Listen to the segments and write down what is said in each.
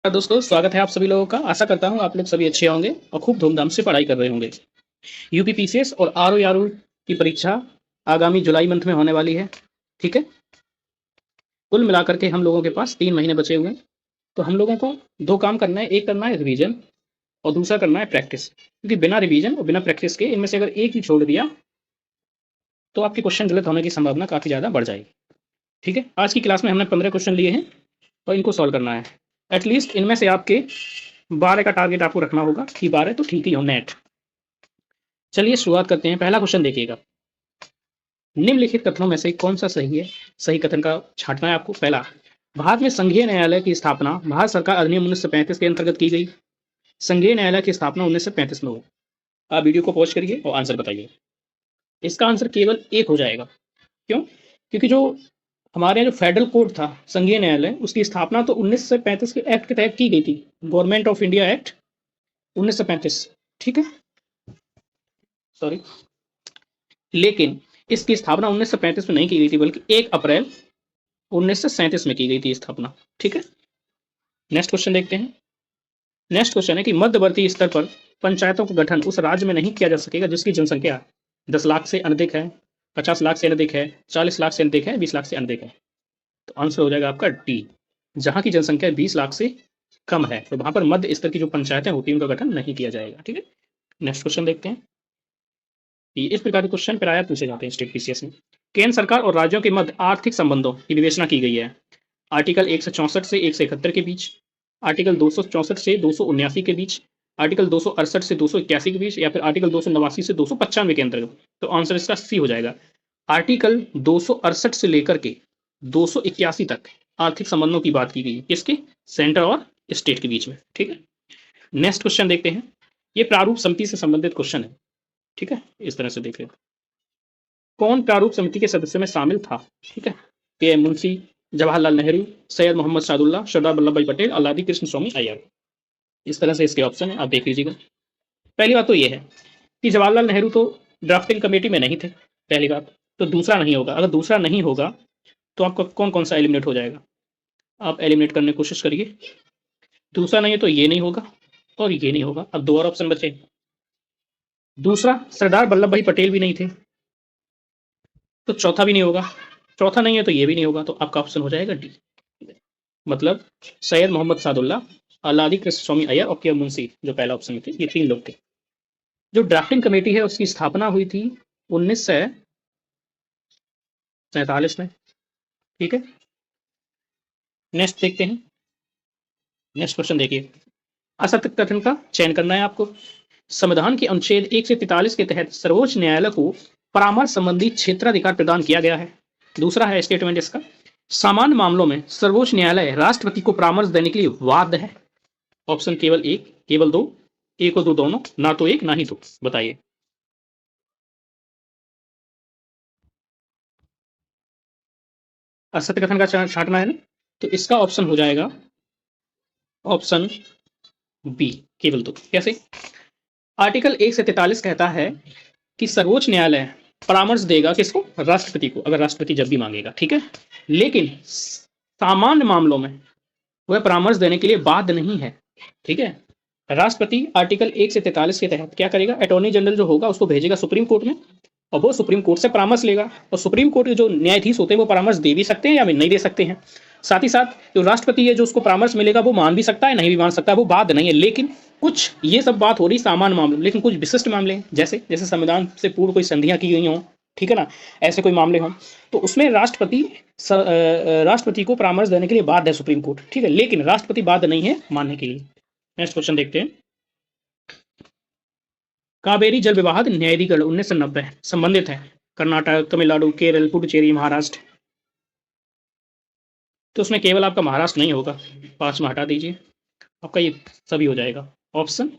दोस्तों, स्वागत है आप सभी लोगों का। आशा करता हूँ आप लोग सभी अच्छे होंगे और खूब धूमधाम से पढ़ाई कर रहे होंगे। यूपी पीसीएस और आरओ की परीक्षा आगामी जुलाई मंथ में होने वाली है। ठीक है, कुल मिलाकर के हम लोगों के पास 3 महीने बचे हुए हैं। तो हम लोगों को दो काम करना है, एक करना है रिवीजन और दूसरा करना है प्रैक्टिस, क्योंकि बिना रिवीजन और बिना प्रैक्टिस के इनमें से अगर एक भी छोड़ दिया तो आपके क्वेश्चन गलत होने की संभावना काफ़ी ज़्यादा बढ़ जाएगी। ठीक है, आज की क्लास में हमने 15 क्वेश्चन लिए हैं और इनको सॉल्व करना है। एटलीस्ट इनमें से आपके 12 का टारगेट आपको रखना होगा कि 12 तो ठीक ही हो नेट। चलिए शुरुआत करते हैं। पहला क्वेश्चन देखिएगा, निम्नलिखित कथनों में से कौन सा सही है? सही कथन का छांटना है आपको। पहला, भारत में संघीय न्यायालय की स्थापना भारत सरकार अधिनियम 1935 के अंतर्गत की गई। संघीय न्यायालय की स्थापना 1935 में हुई। आप वीडियो को पॉज करिए और आंसर बताइए। इसका आंसर केवल एक हो जाएगा। क्यों? क्योंकि जो हमारे यहाँ जो फेडरल कोर्ट था, संघीय न्यायालय, उसकी स्थापना तो 1935 के एक्ट के तहत की गई थी, गवर्नमेंट ऑफ इंडिया एक्ट 1935। ठीक है, सॉरी, लेकिन इसकी स्थापना 1935 में नहीं की गई थी, बल्कि 1 अप्रैल 1937 में की गई थी स्थापना। ठीक है, नेक्स्ट क्वेश्चन देखते हैं। नेक्स्ट क्वेश्चन है कि मध्यवर्ती स्तर पर पंचायतों का गठन उस राज्य में नहीं किया जा सकेगा जिसकी जनसंख्या 10 लाख से अधिक है, 50 लाख से अधिक है, 40 लाख से अधिक है, 20 लाख से अधिक है। तो आंसर हो जाएगा आपका डी। जहां की जनसंख्या 20 लाख से कम है तो वहां पर मध्य स्तर की जो पंचायतें होती हैं उनका गठन नहीं किया जाएगा। ठीक है, नेक्स्ट क्वेश्चन देखते हैं। इस प्रकार के क्वेश्चन प्रायः पूछे जाते हैं स्टेट पीसीएस में। केंद्र सरकार और राज्यों के मध्य आर्थिक संबंधों की विवेचना की गई है। आर्टिकल 164 से 171 के बीच, आर्टिकल 264 से 279 के बीच, आर्टिकल 268 से 281 के बीच, या फिर आर्टिकल 289 से 295 के अंतर्गत। तो आंसर इसका सी हो जाएगा। आर्टिकल 268 से लेकर के 281 तक आर्थिक संबंधों की बात की गई है। किसके? सेंटर और स्टेट के बीच में। ठीक है, नेक्स्ट क्वेश्चन देखते हैं। ये प्रारूप समिति से संबंधित क्वेश्चन है। ठीक है, इस तरह से देखें, कौन प्रारूप समिति के सदस्य में शामिल था? ठीक है, के एम मुंशी, जवाहरलाल नेहरू, सैयद मोहम्मद शादुल्ला, सरदार वल्लभ भाई पटेल, अलादी कृष्ण स्वामी अय्यर। इस तरह से इसके ऑप्शन है, आप देख लीजिएगा। पहली बात तो ये है कि जवाहरलाल नेहरू तो ड्राफ्टिंग कमेटी में नहीं थे, पहली बात। तो दूसरा नहीं होगा। अगर दूसरा नहीं होगा तो आपका कौन कौन सा एलिमिनेट हो जाएगा? आप एलिमिनेट करने की कोशिश करिए। दूसरा नहीं है तो ये नहीं होगा और ये नहीं होगा। अब दो और ऑप्शन बचे। दूसरा, सरदार वल्लभ भाई पटेल भी नहीं थे, तो चौथा भी नहीं होगा। चौथा नहीं है तो ये भी नहीं होगा, तो आपका ऑप्शन हो जाएगा डी। मतलब सैयद मोहम्मद सादुल्ला, अलादी कृष्ण स्वामी अय्यर और के मुंशी जो पहला ऑप्शन में थे, ये 3 लोग थे। जो ड्राफ्टिंग कमेटी है उसकी स्थापना हुई थी 1947 में। ठीक है, नेक्स्ट देखते हैं। नेक्स्ट क्वेश्चन देखिए, असत्य कथन का चयन करना है आपको। संविधान के अनुच्छेद 143 के तहत सर्वोच्च न्यायालय को परामर्श संबंधी क्षेत्राधिकार प्रदान किया गया है। दूसरा है स्टेटमेंट इसका, सामान्य मामलों में सर्वोच्च न्यायालय राष्ट्रपति को परामर्श देने के लिए बाध्य है। ऑप्शन केवल एक, केवल दो, एक और दो दोनों, ना तो एक ना ही दो, बताइए। असत्य कथन का छांटना है ना, तो इसका ऑप्शन हो जाएगा ऑप्शन बी, केवल दो। कैसे? आर्टिकल 143 कहता है कि सर्वोच्च न्यायालय परामर्श देगा किसको? राष्ट्रपति को, अगर राष्ट्रपति जब भी मांगेगा। ठीक है, लेकिन सामान्य मामलों में वह परामर्श देने के लिए बाध्य नहीं है। ठीक है, राष्ट्रपति आर्टिकल 143 के तहत क्या करेगा? अटॉर्नी जनरल जो होगा उसको भेजेगा सुप्रीम कोर्ट में और वो सुप्रीम कोर्ट से परामर्श लेगा। और सुप्रीम कोर्ट के जो न्यायाधीश होते हैं वो परामर्श दे भी सकते हैं या नहीं दे सकते हैं। साथ ही साथ जो राष्ट्रपति है जो उसको परामर्श मिलेगा वो मान भी सकता है, नहीं भी मान सकता है, वो बात नहीं है। लेकिन कुछ, ये सब बात हो रही सामान्य मामले, लेकिन कुछ विशिष्ट मामले हैं, जैसे जैसे संविधान से पूर्व कोई संधियां की गई हों, ठीक है ना, ऐसे कोई मामले हों, तो उसमें राष्ट्रपति को परामर्श देने के लिए बाध्य है सुप्रीम कोर्ट। ठीक है, लेकिन राष्ट्रपति बाध्य नहीं है मानने के लिए। नेक्स्ट क्वेश्चन देखते हैं। कावेरी जल विवाद न्यायाधिकरण 1990 संबंधित है कर्नाटक, तमिलनाडु, केरल, पुडुचेरी, महाराष्ट्र। तो उसमें केवल आपका महाराष्ट्र नहीं होगा, 5 में हटा दीजिए, आपका ये सभी हो जाएगा, ऑप्शन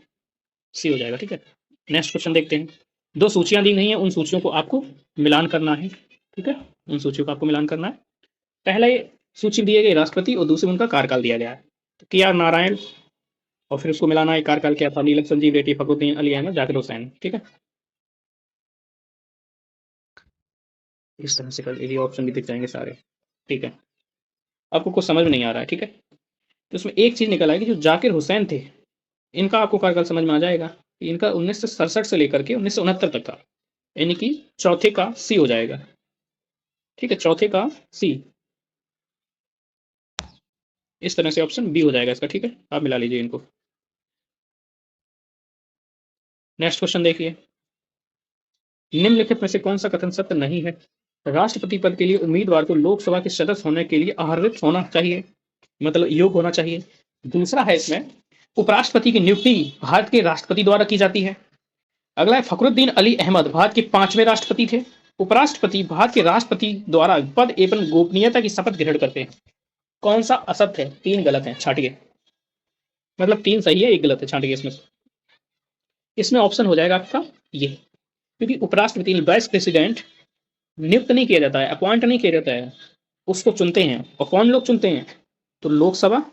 सी हो जाएगा। ठीक है, नेक्स्ट क्वेश्चन देखते हैं। दो सूचियां दी गई हैं, उन सूचियों को आपको मिलान करना है। ठीक है, उन सूचियों का आपको मिलान करना है। पहले सूची दी गई राष्ट्रपति और दूसरी में उनका कार्यकाल दिया गया है। तो के आर नारायण, और फिर उसको मिलाना है कार्यकाल क्या था, नीलम संजीव रेड्डी, फखरुद्दीन अली अहमद, जाकिर हुसैन। ठीक है, इस तरह से कर लीजिए, ऑप्शन भी दिख जाएंगे सारे। ठीक है, आपको कुछ समझ में नहीं आ रहा है। ठीक है, तो इसमें एक चीज निकल आएगी, जो जाकिर हुसैन थे इनका आपको कार्यकाल समझ में आ जाएगा। इनका 1967 से लेकर के 1969 तक था, यानी कि चौथे का सी हो जाएगा। ठीक है, चौथे का सी, इस तरह से ऑप्शन बी हो जाएगा इसका। ठीक है, आप मिला लीजिए इनको। नेक्स्ट क्वेश्चन देखिए, निम्नलिखित में से कौन सा कथन सत्य नहीं है? राष्ट्रपति पद के लिए उम्मीदवार को लोकसभा के सदस्य होने के लिए अर्हत होना चाहिए, मतलब योग्य होना चाहिए। दूसरा है इसमें, उपराष्ट्रपति की नियुक्ति भारत के राष्ट्रपति द्वारा की जाती है। अगला है, फखरुद्दीन अली अहमद भारत के 5वें राष्ट्रपति थे। उपराष्ट्रपति भारत के राष्ट्रपति द्वारा पद एवं गोपनीयता की शपथ ग्रहण करते हैं। कौन सा असत्य है? 3 गलत है, छांटिए। मतलब 3 सही है, 1 गलत है, छांटिए इसमें। इसमें ऑप्शन हो जाएगा आपका ये, क्योंकि उपराष्ट्रपति वाइस प्रेसिडेंट नियुक्त नहीं किया जाता है, अपॉइंट नहीं किया जाता है, उसको चुनते हैं। और कौन लोग चुनते हैं? तो लोकसभा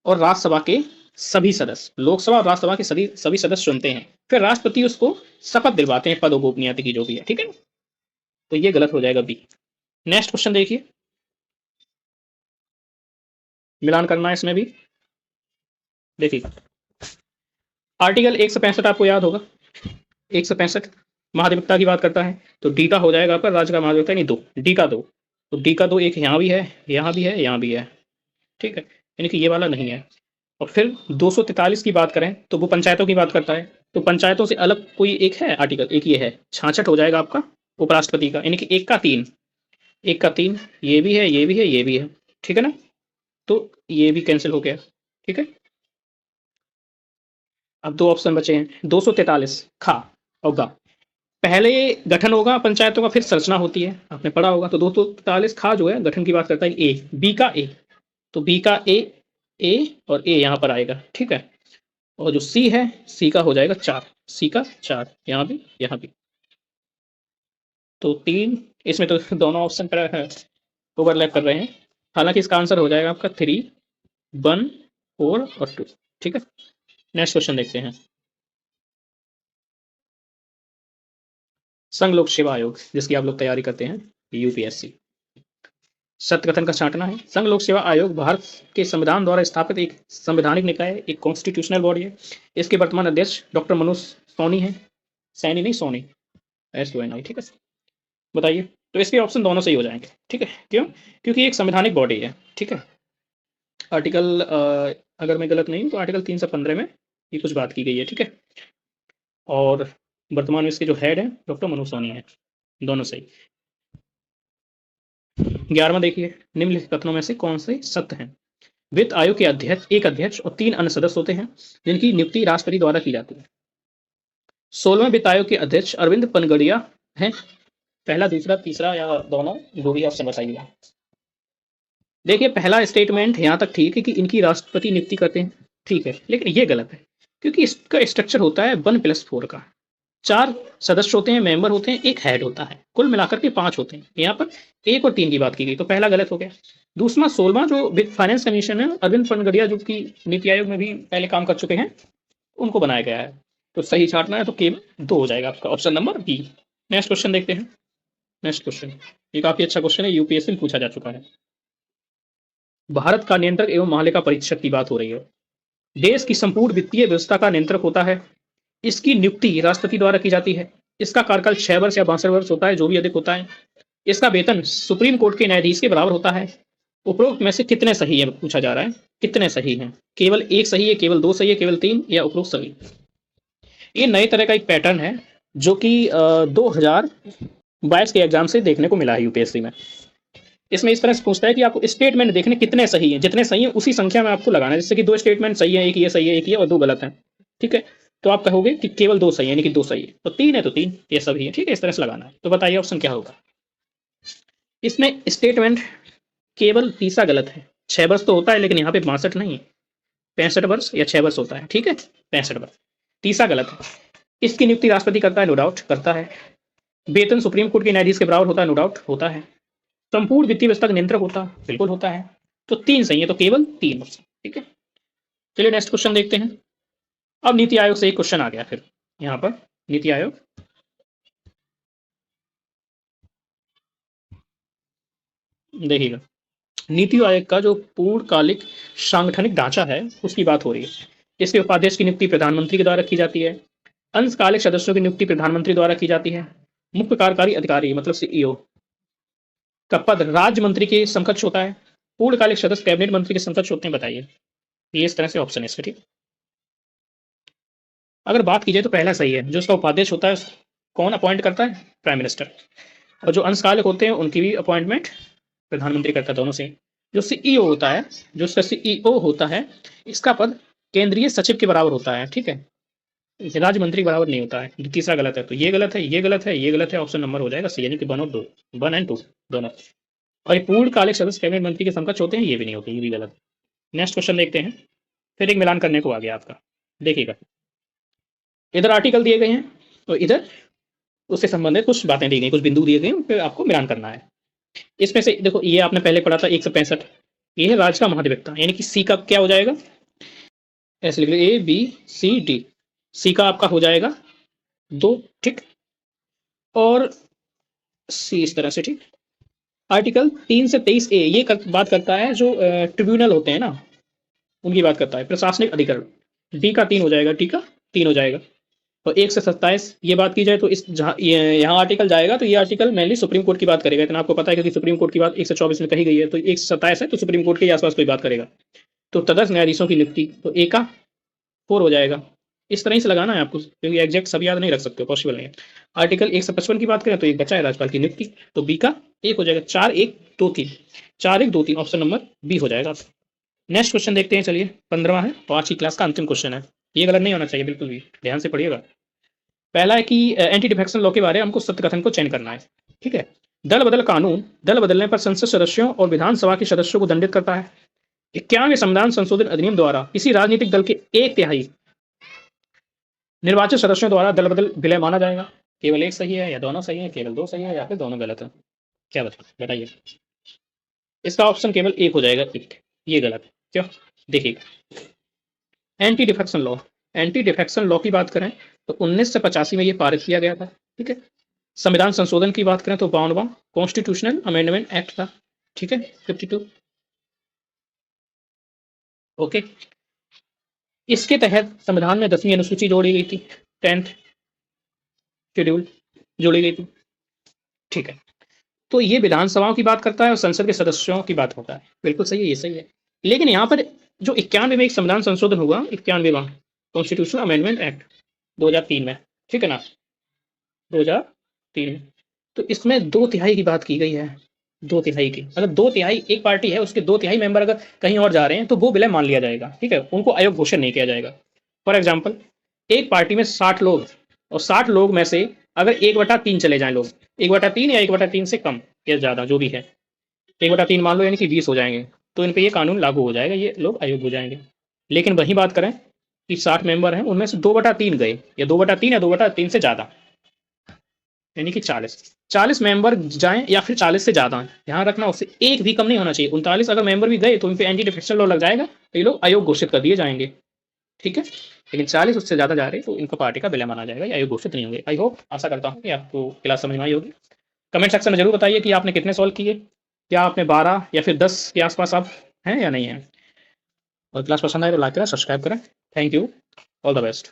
और राज्यसभा के सभी सदस्य, लोकसभा और राज्यसभा के सभी सदस्य चुनते हैं, फिर राष्ट्रपति उसको शपथ दिलवाते हैं पद और गोपनीयता की जो भी है। ठीक है, तो ये गलत हो जाएगा बी। नेक्स्ट क्वेश्चन देखिए, मिलान करना है इसमें भी। देखिए, आर्टिकल 165 आपको याद होगा, 165 महाधिवक्ता की बात करता है। तो डी का हो जाएगा आपका, राज्य का महाधिवक्ता नहीं, 2, डी का 2। तो डी का 2 एक यहाँ भी है, यहाँ भी है, यहाँ भी है। ठीक है, यानी कि ये वाला नहीं है। और फिर 243 की बात करें तो वो पंचायतों की बात करता है। तो पंचायतों से अलग कोई एक है आर्टिकल? एक ये है, 66 हो जाएगा आपका उपराष्ट्रपति का, यानी कि 1 का 3, 1 का 3, ये भी है, ये भी है, ये भी है। ठीक है ना, तो ये भी कैंसिल हो गया। ठीक है, अब 2 ऑप्शन बचे हैं, 243 खा और गा। पहले गठन होगा पंचायतों का, फिर संरचना होती है, आपने पढ़ा होगा। तो 243 खा जो है गठन की बात करता है, ए, बी का ए, तो बी का ए और ए यहाँ पर आएगा। ठीक है, और जो सी है, सी का हो जाएगा 4, सी का 4, यहाँ भी, यहाँ भी। तो 3, इसमें तो दोनों ऑप्शन पर ओवरलैप कर रहे हैं। हालांकि इसका आंसर हो जाएगा आपका 3, 1, 4 और 2। ठीक है, नेक्स्ट क्वेश्चन देखते हैं। संघ लोक सेवा आयोग, जिसकी आप लोग तैयारी करते हैं, यूपीएससी। सत्य कथन का छांटना है। संघ लोक सेवा आयोग भारत के संविधान द्वारा स्थापित एक संवैधानिक निकाय है, एक कॉन्स्टिट्यूशनल बॉडी है। इसके वर्तमान अध्यक्ष डॉक्टर मनोज सोनी है, सैनी नहीं, सोनी, SONI। ठीक है, बताइए। तो इसके ऑप्शन दोनों सही हो जाएंगे। ठीक है, क्यों? क्योंकि एक संवैधानिक बॉडी है। ठीक है, आर्टिकल अगर मैं गलत नहीं हूँ तो आर्टिकल 315 में ये कुछ बात की गई है। ठीक है, और वर्तमान में इसके जो हेड है डॉक्टर मनोज सोनी है, दोनों सही। 11वां देखिए, निम्नलिखित कथनों में से कौन से सत्य हैं? वित्त आयोग के अध्यक्ष, एक अध्यक्ष और 3 अन्य सदस्य होते हैं, जिनकी नियुक्ति राष्ट्रपति द्वारा की जाती है। 16वें वित्त आयोग के अध्यक्ष अरविंद पनगड़िया हैं। पहला, दूसरा, तीसरा या दोनों, जो भी ऑप्शन बताइएगा। देखिए, पहला स्टेटमेंट यहाँ तक ठीक है कि इनकी राष्ट्रपति नियुक्ति करते हैं, ठीक है, लेकिन ये गलत है, क्योंकि इसका स्ट्रक्चर होता है 1+4 का। 4 सदस्य होते हैं, मेंबर होते हैं, एक हेड होता है, कुल मिलाकर के 5 होते हैं। यहाँ पर 1 और 3 की बात की गई, तो पहला गलत हो गया। दूसरा, 16वां जो फाइनेंस कमीशन है, अरविंद पनगड़िया जो कि नीति आयोग में भी पहले काम कर चुके हैं, उनको बनाया गया है। तो सही छाटना है तो केवल 2 हो जाएगा आपका, option number B. Next question देखते हैं। नेक्स्ट क्वेश्चन, ये काफी अच्छा क्वेश्चन है, यूपीएससी में पूछा जा चुका है। भारत का नियंत्रक एवं महालेखा परीक्षक की बात हो रही है। देश की संपूर्ण वित्तीय व्यवस्था का नियंत्रक होता है। इसकी नियुक्ति राष्ट्रपति द्वारा की जाती है। इसका कार्यकाल 6 वर्ष या 62 वर्ष होता है, जो भी अधिक होता है। इसका वेतन सुप्रीम कोर्ट के न्यायाधीश के बराबर होता है। उपरोक्त में से कितने सही है पूछा जा रहा है, कितने सही हैं? केवल 1 सही है, केवल 2 सही है, केवल 3, या उपरोक्त सभी? ये नए तरह का एक पैटर्न है, जो कि 2022 के एग्जाम से देखने को मिला है यूपीएससी में। इसमें इस तरह से पूछता है कि आपको स्टेटमेंट देखने कितने सही हैं, जितने सही हैं उसी संख्या में आपको लगाना है। जैसे कि 2 स्टेटमेंट सही है, एक ये सही है, एक ये, और 2 गलत है। ठीक है, तो आप कहोगे कि केवल 2 सही है, यानी कि 2 सही है, तो 3 है तो 3, ये सभी है। ठीक है, इस तरह से लगाना है। तो बताइए ऑप्शन क्या होगा इसमें? स्टेटमेंट केवल तीसरा गलत है। 6 वर्ष तो होता है, लेकिन यहाँ पे 62 नहीं है, 65 वर्ष या 6 वर्ष होता है। ठीक है, 65 वर्ष, तीसरा गलत है। इसकी नियुक्ति राष्ट्रपति करता है, नो डाउट करता है। वेतन सुप्रीम कोर्ट के न्यायाधीश के बराबर होता है, नो डाउट होता है। संपूर्ण वित्तीय व्यवस्था का नियंत्रक होता, बिल्कुल होता है। तो 3 सही है, तो केवल 3 ऑप्शन। ठीक है, चलिए नेक्स्ट क्वेश्चन देखते हैं। अब नीति आयोग से एक क्वेश्चन आ गया फिर यहाँ पर। नीति आयोग, देखिएगा, नीति आयोग का जो पूर्णकालिक सांगठनिक ढांचा है उसकी बात हो रही है। इसके उपाध्यक्ष की नियुक्ति प्रधानमंत्री के द्वारा की जाती है। अंशकालिक सदस्यों की नियुक्ति प्रधानमंत्री द्वारा की जाती है। मुख्य कार्यकारी अधिकारी मतलब सीईओ का पद राज्य मंत्री के समकक्ष होता है। पूर्णकालिक सदस्य कैबिनेट मंत्री के समकक्ष होते हैं। बताइए, ये इस तरह से ऑप्शन है इसका। ठीक, अगर बात की जाए तो पहला सही है। जो उसका उपाध्यक्ष होता है कौन अपॉइंट करता है? Prime minister. और जो अंशकालिक होते हैं उनकी भी अपॉइंटमेंट प्रधानमंत्री करता है, दोनों से। जो सीईओ होता है, जो इसका सीईओ होता है, इसका पद केंद्रीय सचिव के बराबर होता है। ठीक है, राज्य मंत्री के बराबर नहीं होता है। तीसरा गलत है, तो ये गलत है, ये गलत है, ये गलत है। ऑप्शन नंबर हो जाएगा सी, यानी कि 1 और 2, 1 एंड 2 दोनों। और ये पूर्णकालिक सदस्य कैबिनेट मंत्री के समकक्ष होते हैं, ये भी नहीं होते, ये भी गलत। नेक्स्ट क्वेश्चन देखते हैं। फिर एक मिलान करने को आ गया आपका। देखिएगा, इधर आर्टिकल दिए गए हैं और इधर उससे संबंधित कुछ बातें दी गई, कुछ बिंदु दिए गए, उन पे आपको मिलान करना है। इसमें से देखो, ये आपने पहले पढ़ा था 165, ये है राज्य का महाधिवक्ता, यानी कि सी का क्या हो जाएगा? ऐसे लिख लो ए बी सी डी। सी का आपका हो जाएगा 2। ठीक, और सी इस तरह से। ठीक, आर्टिकल 3 से 23 ए ये बात करता है जो ट्रिब्यूनल होते हैं ना, उनकी बात करता है। प्रशासनिक अधिकरण, डी का 3 हो जाएगा, टी का 3 हो जाएगा। और 1 से 27 ये बात की जाए तो इस जहाँ यहाँ आर्टिकल जाएगा तो ये आर्टिकल मेनली सुप्रीम कोर्ट की बात करेगा। इतना आपको पता है कि सुप्रीम कोर्ट की बात 124 में कही गई है, तो 1 से 27 है तो सुप्रीम कोर्ट के आसपास कोई बात करेगा। तो तदर्थ न्यायाधीशों की नियुक्ति, तो ए का 4 हो जाएगा। इस तरह से लगाना है आपको, क्योंकि एग्जैक्ट सब याद नहीं रख सकते हो, पॉसिबल नहीं है। आर्टिकल 155 की बात करें तो एक बचा है राज्यपाल की नियुक्ति, तो बी का 1 हो जाएगा। 4 1 2 3, 4 1 2 3, ऑप्शन नंबर बी हो जाएगा। नेक्स्ट क्वेश्चन देखते हैं, चलिए 15वां है और आज की क्लास का अंतिम क्वेश्चन है। ये गलत नहीं होना चाहिए बिल्कुल भी, ध्यान से पढ़िएगा। पहला है कि एंटी डिफेक्शन लॉ के बारे में हमको सत्य कथन को चयन करना है। ठीक है, दल बदल कानून दल बदलने पर संसद सदस्यों और विधानसभा के सदस्यों को दंडित करता है। 91वें संविधान संशोधन अधिनियम द्वारा किसी राजनीतिक दल के 1/3 निर्वाचित सदस्यों द्वारा दल बदल विलय माना जाएगा। केवल एक सही है या दोनों सही है, केवल 2 सही है या फिर दोनों गलत है? क्या बताइए? इसका ऑप्शन केवल 1 हो जाएगा, 1। ये गलत है, क्यों? देखिएगा, anti defection law, anti defection law की बात करें तो 1985 में ये पारित किया गया था। ठीक है, संविधान संशोधन की बात करें तो 52वां कॉन्स्टिट्यूशनल अमेंडमेंट एक्ट था। ठीक है, 52। ओके, इसके तहत संविधान में 10वीं अनुसूची जोड़ी गई थी, 10th शेड्यूल जोड़ी गई थी। ठीक है, तो ये विधानसभाओं की बात करता है और संसद के सदस्यों की बात होता है। बिल्कुल सही है, ये सही है। लेकिन यहाँ पर जो 91 में एक संविधान संशोधन हुआ, 91वां कॉन्स्टिट्यूशनल अमेंडमेंट एक्ट 2003 में, ठीक है ना, 2003 में, तो इसमें 2/3 की बात की गई है। 2/3 की, अगर 2/3 एक पार्टी है, उसके 2/3 मेंबर अगर कहीं और जा रहे हैं तो वो विलय मान लिया जाएगा। ठीक है, उनको अयोग्य घोषित नहीं किया जाएगा। फॉर एग्जाम्पल, एक पार्टी में 60 लोग, और 60 लोग में से अगर 1/3 चले जाएं लोग, 1/3 या 1/3 से कम या ज्यादा जो भी है, 1/3 मान लो, यानी कि 20 हो जाएंगे, तो इन पे ये कानून लागू हो जाएगा, ये लोग अयोग्य हो जाएंगे। लेकिन वही बात करें कि 60 मेंबर हैं, उनमें से 2/3 गए, या 2/3 या 2/3 से ज्यादा, यानी कि 40 मेंबर जाएं या फिर 40 से ज्यादा, ध्यान रखना उससे एक भी कम नहीं होना चाहिए। 39 अगर मेंबर भी गए तो इन पे एंटी डिफेक्शन लॉ लग जाएगा, तो ये लोग अयोग्य घोषित कर दिए जाएंगे। ठीक है, लेकिन 40 उससे ज्यादा जा रहे हैं तो इनको पार्टी का विलय माना जाएगा, या अयोग्य घोषित नहीं होंगे। आई होप, आशा करता हूँ कि आपको क्लास समझ में आई होगी। कमेंट सेक्शन में जरूर बताइए कि आपने कितने सॉल्व किए, क्या आपने 12 या फिर 10 के आसपास आप हैं या नहीं है। और क्लास पसंद आए तो लाइक करें, सब्सक्राइब करें। Thank you, all the best.